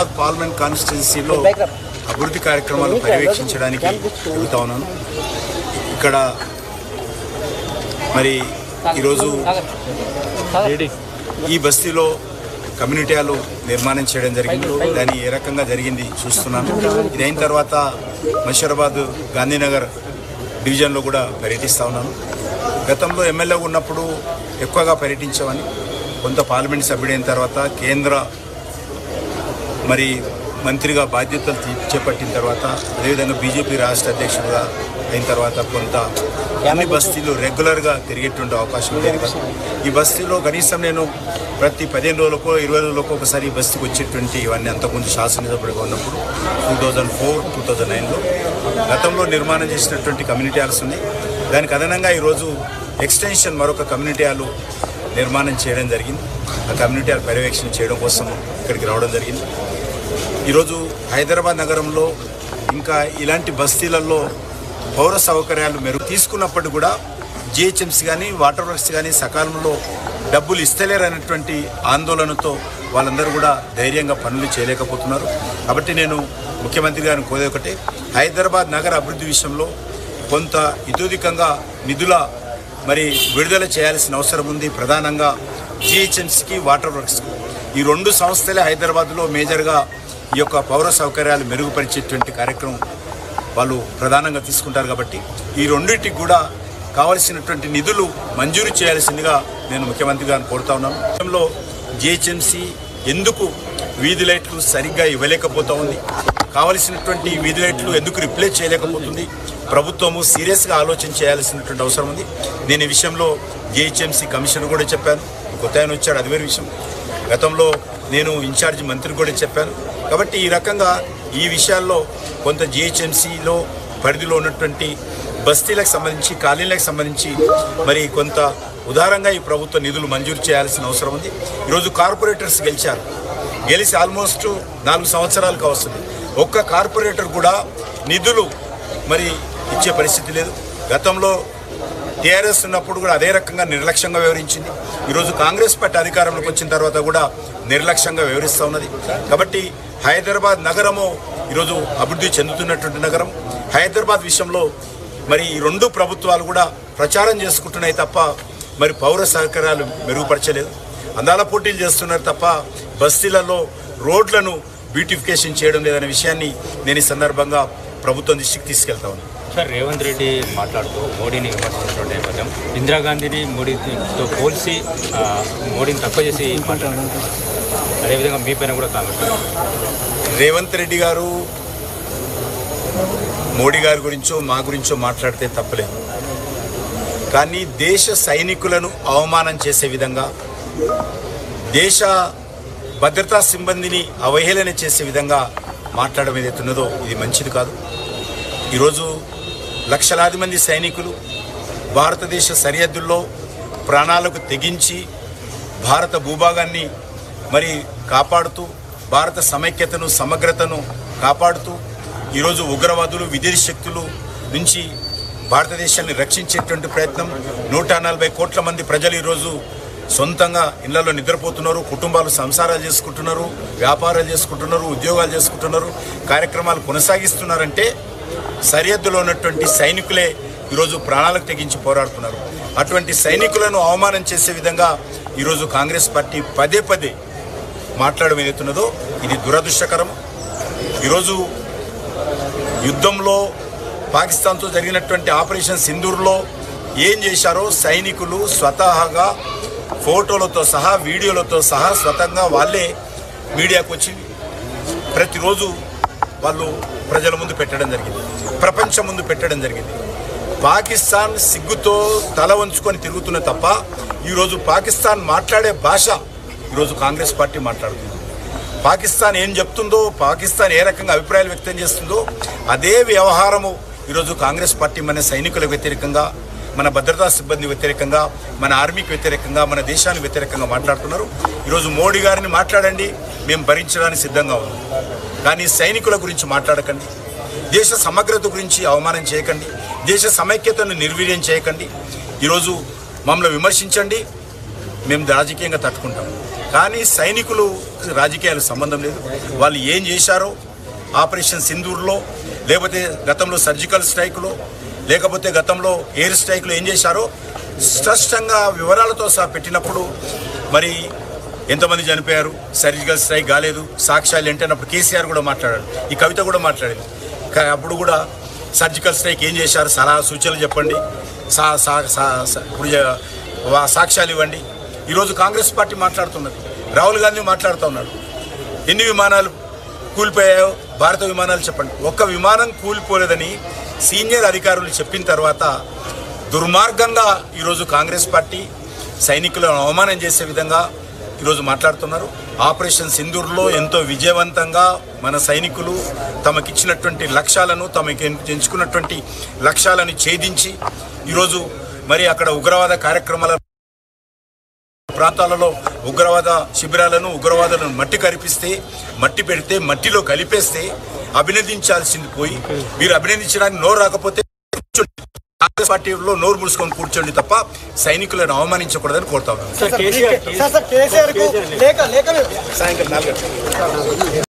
Parliament కాన్స్టిట్యున్సీలో అభివృద్ధి కార్యక్రమాలు పర్యవేక్షించడానికి వెళ్తా ఉన్నాను. ఇక్కడ మరి ఈరోజు ఈ బస్తీలో కమ్యూనిటీ హాల్ నిర్మాణం చేయడం జరిగింది. దాన్ని ఏ రకంగా జరిగింది చూస్తున్నాను. ఇది అయిన తర్వాత మషీరాబాద్ గాంధీనగర్ డివిజన్లో కూడా పర్యటిస్తూ ఉన్నాను. గతంలో ఎమ్మెల్యే ఉన్నప్పుడు ఎక్కువగా పర్యటించామని, కొంత పార్లమెంట్ సభ్యుడైన తర్వాత కేంద్ర మరి మంత్రిగా బాధ్యతలు చేపట్టిన తర్వాత, అదేవిధంగా బీజేపీ రాష్ట్ర అధ్యక్షుడిగా అయిన తర్వాత కొంత అన్ని బస్తీలు రెగ్యులర్గా తిరిగేటువంటి అవకాశం లేదు కదా. ఈ బస్తీలో కనీసం నేను ప్రతి 15 రోజులకో 20 రోజులకో ఒకసారి ఈ బస్తీకి వచ్చేటువంటి ఇవన్నీ అంతకుముందు శాసనసభ్యుడిగా ఉన్నప్పుడు 2004-2009లో గతంలో నిర్మాణం చేసినటువంటి కమ్యూనిటీ హాల్స్ ఉన్నాయి. దానికి అదనంగా ఈరోజు ఎక్స్టెన్షన్ మరొక కమ్యూనిటీ హాల్ నిర్మాణం చేయడం జరిగింది. ఆ కమ్యూనిటీ హాల్ పర్యవేక్షణ చేయడం కోసం ఇక్కడికి రావడం జరిగింది. ఈరోజు హైదరాబాద్ నగరంలో ఇంకా ఇలాంటి బస్తీలలో పౌర సౌకర్యాలు మెరుగు తీసుకున్నప్పటికీ కూడా జిహెచ్ఎంసీ కానీ వాటర్ వర్క్స్ కానీ సకాలంలో డబ్బులు ఇస్తలేరనేటువంటి ఆందోళనతో వాళ్ళందరూ కూడా ధైర్యంగా పనులు చేయలేకపోతున్నారు. కాబట్టి నేను ముఖ్యమంత్రి గారిని కోరేది ఒకటే, హైదరాబాద్ నగర అభివృద్ధి విషయంలో కొంత ఇతోధికంగా నిధుల మరి విడుదల చేయాల్సిన అవసరం ఉంది. ప్రధానంగా జిహెచ్ఎంసీకి వాటర్ వర్క్స్కి ఈ రెండు సంస్థలే హైదరాబాద్లో మేజర్గా ఈ యొక్క పౌర సౌకర్యాలు మెరుగుపరిచేటువంటి కార్యక్రమం వాళ్ళు ప్రధానంగా తీసుకుంటారు. కాబట్టి ఈ రెండింటికి కూడా కావలసినటువంటి నిధులు మంజూరు చేయాల్సిందిగా నేను ముఖ్యమంత్రి గారిని కోరుతా ఉన్నాను. గతంలో జిహెచ్ఎంసీ ఎందుకు వీధి లైట్లు సరిగ్గా ఇవ్వలేకపోతూ ఉంది, కావలసినటువంటి వీధి లైట్లు ఎందుకు రిప్లేస్ చేయలేకపోతుంది, ప్రభుత్వము సీరియస్గా ఆలోచన చేయాల్సినటువంటి అవసరం ఉంది. నేను ఈ విషయంలో జిహెచ్ఎంసీ కమిషనర్ కూడా చెప్పాను. కొత్త ఆయన వచ్చాడు, అది వేరే విషయం. గతంలో నేను ఇన్ఛార్జ్ మంత్రికి కూడా చెప్పాను. కాబట్టి ఈ రకంగా ఈ విషయాల్లో కొంత జిహెచ్ఎంసీలో పరిధిలో ఉన్నటువంటి బస్తీలకు సంబంధించి కాలనీలకు సంబంధించి మరి కొంత ఉదారంగా ఈ ప్రభుత్వ నిధులు మంజూరు చేయాల్సిన అవసరం ఉంది. ఈరోజు కార్పొరేటర్స్ గెలిచి ఆల్మోస్ట్ 4 సంవత్సరాలకు వస్తుంది. ఒక్క కార్పొరేటర్ కూడా నిధులు మరి ఇచ్చే పరిస్థితి లేదు. గతంలో టీఆర్ఎస్ ఉన్నప్పుడు కూడా అదే రకంగా నిర్లక్ష్యంగా వ్యవహరించింది. ఈరోజు కాంగ్రెస్ పార్టీ అధికారంలోకి వచ్చిన తర్వాత కూడా నిర్లక్ష్యంగా వ్యవహరిస్తూ ఉన్నది. కాబట్టి హైదరాబాద్ నగరము ఈరోజు అభివృద్ధి చెందుతున్నటువంటి నగరం. హైదరాబాద్ విషయంలో మరి ఈ రెండు ప్రభుత్వాలు కూడా ప్రచారం చేసుకుంటున్నాయి తప్ప మరి పౌర సౌకర్యాలు మెరుగుపరచలేదు. అందాల పోటీలు చేస్తున్నారు తప్ప బస్తీలలో రోడ్లను బ్యూటిఫికేషన్ చేయడం లేదనే విషయాన్ని నేను ఈ సందర్భంగా ప్రభుత్వం దృష్టికి తీసుకెళ్తా ఉన్నాను. సార్, రేవంత్ రెడ్డి మాట్లాడుతూ మోడీని విమర్శించినటువంటి నేపథ్యం, ఇందిరాగాంధీని మోడీతో పోల్చి మోడీని తక్కువ చేసి మాట్లాడారు. అదేవిధంగా మీ పైన కూడా కామెంట్. రేవంత్ రెడ్డి గారు మోడీ గారి గురించో మా గురించో మాట్లాడితే తప్పలేదు. కానీ దేశ సైనికులను అవమానం చేసే విధంగా, దేశ భద్రతా సిబ్బందిని అవహేళన చేసే విధంగా మాట్లాడడం ఏదైతున్నదో ఇది మంచిది కాదు. ఈరోజు లక్షలాది మంది సైనికులు భారతదేశ సరిహద్దుల్లో ప్రాణాలకు తెగించి భారత భూభాగాన్ని మరి కాపాడుతూ, భారత సమైక్యతను సమగ్రతను కాపాడుతూ ఈరోజు ఉగ్రవాదులు విదేశీ శక్తులు నుంచి భారతదేశాన్ని రక్షించేటువంటి ప్రయత్నం. 140 కోట్ల మంది ప్రజలు ఈరోజు సొంతంగా ఇళ్లలో నిద్రపోతున్నారు, కుటుంబాలు సంసారాలు చేసుకుంటున్నారు, వ్యాపారాలు చేసుకుంటున్నారు, ఉద్యోగాలు చేసుకుంటున్నారు, కార్యక్రమాలు కొనసాగిస్తున్నారంటే సరిహద్దులో ఉన్నటువంటి సైనికులే ఈరోజు ప్రాణాలకు తెగించి పోరాడుతున్నారు. అటువంటి సైనికులను అవమానం చేసే విధంగా ఈరోజు కాంగ్రెస్ పార్టీ పదే మాట్లాడడం ఏదైతున్నదో ఇది దురదృష్టకరం. ఈరోజు యుద్ధంలో పాకిస్తాన్తో జరిగినటువంటి ఆపరేషన్ సింధూర్లో ఏం చేశారో సైనికులు స్వతహాగా ఫోటోలతో సహా వీడియోలతో సహా స్వతంగా వాళ్ళే మీడియాకు వచ్చి ప్రతిరోజు వాళ్ళు ప్రజల ముందు పెట్టడం జరిగింది, ప్రపంచం ముందు పెట్టడం జరిగింది. పాకిస్తాన్ సిగ్గుతో తల వంచుకొని తిరుగుతున్న తప్ప ఈరోజు పాకిస్తాన్ మాట్లాడే భాష ఈరోజు కాంగ్రెస్ పార్టీ మాట్లాడుతుంది. పాకిస్తాన్ ఏం చెప్తుందో, పాకిస్తాన్ ఏ రకంగా అభిప్రాయాలు వ్యక్తం చేస్తుందో అదే వ్యవహారము ఈరోజు కాంగ్రెస్ పార్టీ మన సైనికులకు వ్యతిరేకంగా, మన భద్రతా సిబ్బంది వ్యతిరేకంగా, మన ఆర్మీకి వ్యతిరేకంగా, మన దేశానికి వ్యతిరేకంగా మాట్లాడుతున్నారు. ఈరోజు మోడీ గారిని మాట్లాడండి, మేము భరించడానికి సిద్ధంగా ఉన్నాం. కానీ సైనికుల గురించి మాట్లాడకండి, దేశ సమగ్రత గురించి అవమానం చేయకండి, దేశ సమైక్యతను నిర్వీర్యం చేయకండి. ఈరోజు మమ్మల్ని విమర్శించండి, మేము రాజకీయంగా తట్టుకుంటాం. కానీ సైనికులు రాజకీయాలకు సంబంధం లేదు. వాళ్ళు ఏం చేశారో ఆపరేషన్ సింధూర్లో, లేకపోతే గతంలో సర్జికల్ స్ట్రైక్లో, లేకపోతే గతంలో ఎయిర్ స్ట్రైక్లో ఏం చేశారో స్పష్టంగా వివరాలతో సహా పెట్టినప్పుడు మరి ఎంతమంది చనిపోయారు, సర్జికల్ స్ట్రైక్ కాలేదు, సాక్ష్యాలు ఏంటన్నప్పుడు కేసీఆర్ కూడా మాట్లాడాడు, ఈ కవిత కూడా మాట్లాడింది. అప్పుడు కూడా సర్జికల్ స్ట్రైక్ ఏం చేశారు, సలహా సూచనలు చెప్పండి, ఇప్పుడు సాక్ష్యాలు ఇవ్వండి. ఈరోజు కాంగ్రెస్ పార్టీ మాట్లాడుతున్నది, రాహుల్ గాంధీ మాట్లాడుతూ ఉన్నాడు. ఎన్ని విమానాలు కూలిపోయాయో భారత విమానాలు చెప్పండి. ఒక్క విమానం కూలిపోలేదని సీనియర్ అధికారులు చెప్పిన తర్వాత దుర్మార్గంగా ఈరోజు కాంగ్రెస్ పార్టీ సైనికులను అవమానం చేసే విధంగా ఈరోజు మాట్లాడుతున్నారు. ఆపరేషన్ సింధూర్లో ఎంతో విజయవంతంగా మన సైనికులు తమకిచ్చినటువంటి లక్ష్యాలను, తమకి ఎంచుకున్నటువంటి లక్ష్యాలను ఛేదించి ఈరోజు మరి అక్కడ ఉగ్రవాద కార్యక్రమాల ప్రాంతాలలో ఉగ్రవాద శిబిరాలను, ఉగ్రవాదులను మట్టి పెడితే మట్టిలో కలిపేస్తే అభినందించాల్సింది పోయి మీరు అభినందించడానికి నోరు రాకపోతే కాంగ్రెస్ పార్టీలో నోరు మూసుకొని కూర్చోండి తప్ప సైనికులను అవమానించకూడదని కోరుతా ఉన్నాను. సాయంకాలం 4